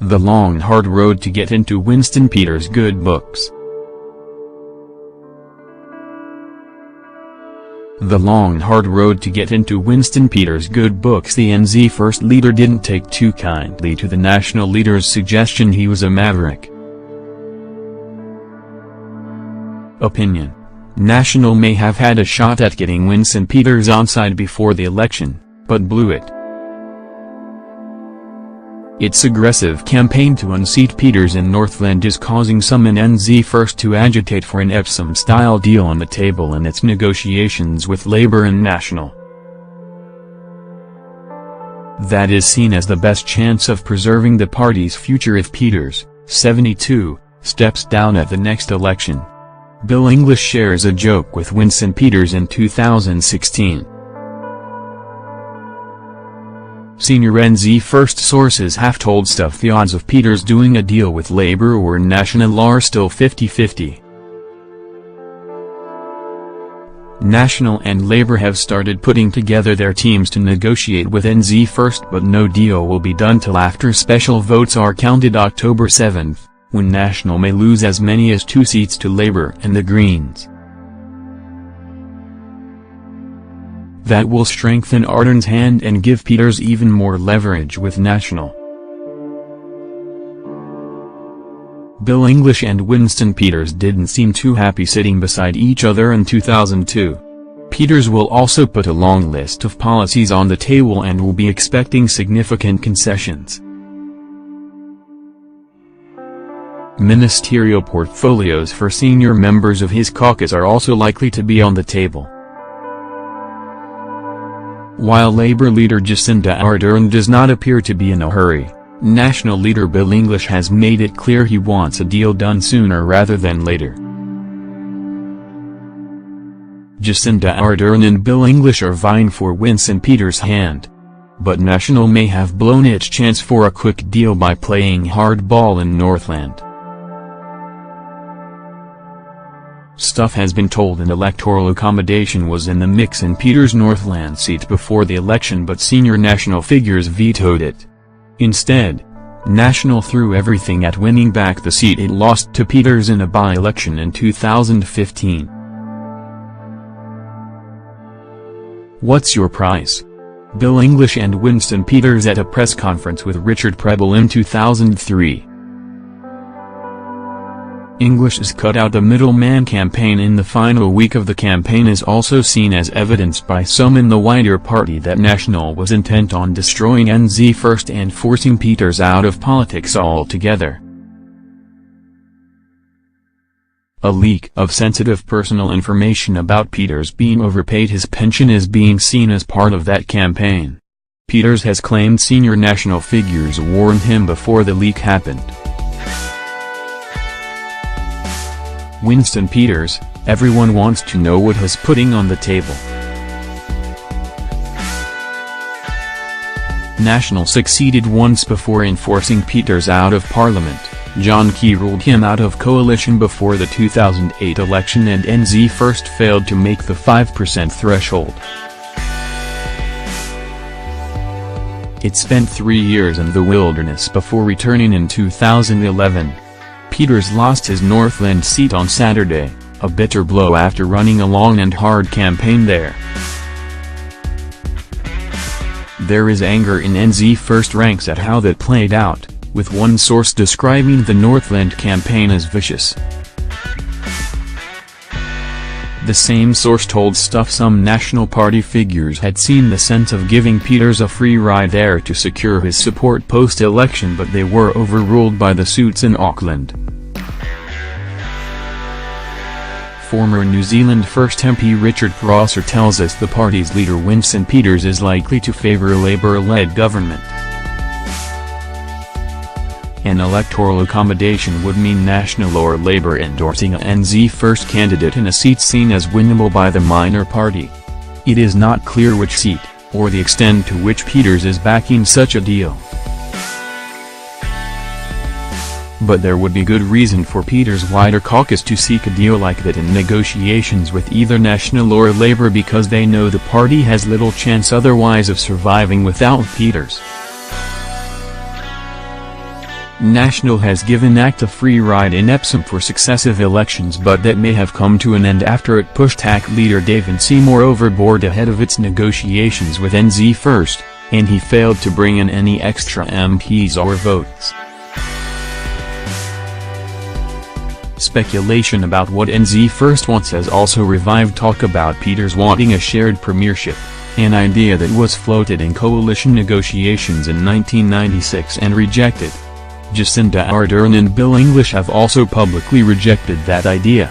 The long hard road to get into Winston Peters' good books. The long hard road to get into Winston Peters' good books. The NZ First leader didn't take too kindly to the National leader's suggestion he was a maverick. Opinion: National may have had a shot at getting Winston Peters on side before the election, but blew it. Its aggressive campaign to unseat Peters in Northland is causing some in NZ First to agitate for an Epsom-style deal on the table in its negotiations with Labour and National. That is seen as the best chance of preserving the party's future if Peters, 72, steps down at the next election. Bill English shares a joke with Winston Peters in 2016. Senior NZ First sources have told Stuff the odds of Peters doing a deal with Labour or National are still 50-50. National and Labour have started putting together their teams to negotiate with NZ First, but no deal will be done till after special votes are counted October 7, when National may lose as many as 2 seats to Labour and the Greens. That will strengthen Ardern's hand and give Peters even more leverage with National. Bill English and Winston Peters didn't seem too happy sitting beside each other in 2002. Peters will also put a long list of policies on the table and will be expecting significant concessions. Ministerial portfolios for senior members of his caucus are also likely to be on the table. While Labour leader Jacinda Ardern does not appear to be in a hurry, National leader Bill English has made it clear he wants a deal done sooner rather than later. Jacinda Ardern and Bill English are vying for Winston Peters' hand. But National may have blown its chance for a quick deal by playing hardball in Northland. Stuff has been told an electoral accommodation was in the mix in Peters' Northland seat before the election, but senior National figures vetoed it. Instead, National threw everything at winning back the seat it lost to Peters in a by-election in 2015. What's your price? Bill English and Winston Peters at a press conference with Richard Prebble in 2003. English's cut-out-the-middleman campaign in the final week of the campaign is also seen as evidenced by some in the wider party that National was intent on destroying NZ First and forcing Peters out of politics altogether. A leak of sensitive personal information about Peters being overpaid his pension is being seen as part of that campaign. Peters has claimed senior National figures warned him before the leak happened. Winston Peters, everyone wants to know what he's putting on the table. National succeeded once before in forcing Peters out of Parliament. John Key ruled him out of coalition before the 2008 election, and NZ First failed to make the 5% threshold. It spent 3 years in the wilderness before returning in 2011. Peters lost his Northland seat on Saturday, a bitter blow after running a long and hard campaign there. There is anger in NZ First ranks at how that played out, with one source describing the Northland campaign as vicious. The same source told Stuff some National Party figures had seen the sense of giving Peters a free ride there to secure his support post-election, but they were overruled by the suits in Auckland. Former New Zealand First MP Richard Prosser tells us the party's leader Winston Peters is likely to favour a Labour-led government. An electoral accommodation would mean National or Labour endorsing a NZ First candidate in a seat seen as winnable by the minor party. It is not clear which seat, or the extent to which Peters is backing such a deal. But there would be good reason for Peters' wider caucus to seek a deal like that in negotiations with either National or Labour, because they know the party has little chance otherwise of surviving without Peters. National has given ACT a free ride in Epsom for successive elections, but that may have come to an end after it pushed ACT leader David Seymour overboard ahead of its negotiations with NZ First, and he failed to bring in any extra MPs or votes. Speculation about what NZ First wants has also revived talk about Peters wanting a shared premiership, an idea that was floated in coalition negotiations in 1996 and rejected. Jacinda Ardern and Bill English have also publicly rejected that idea.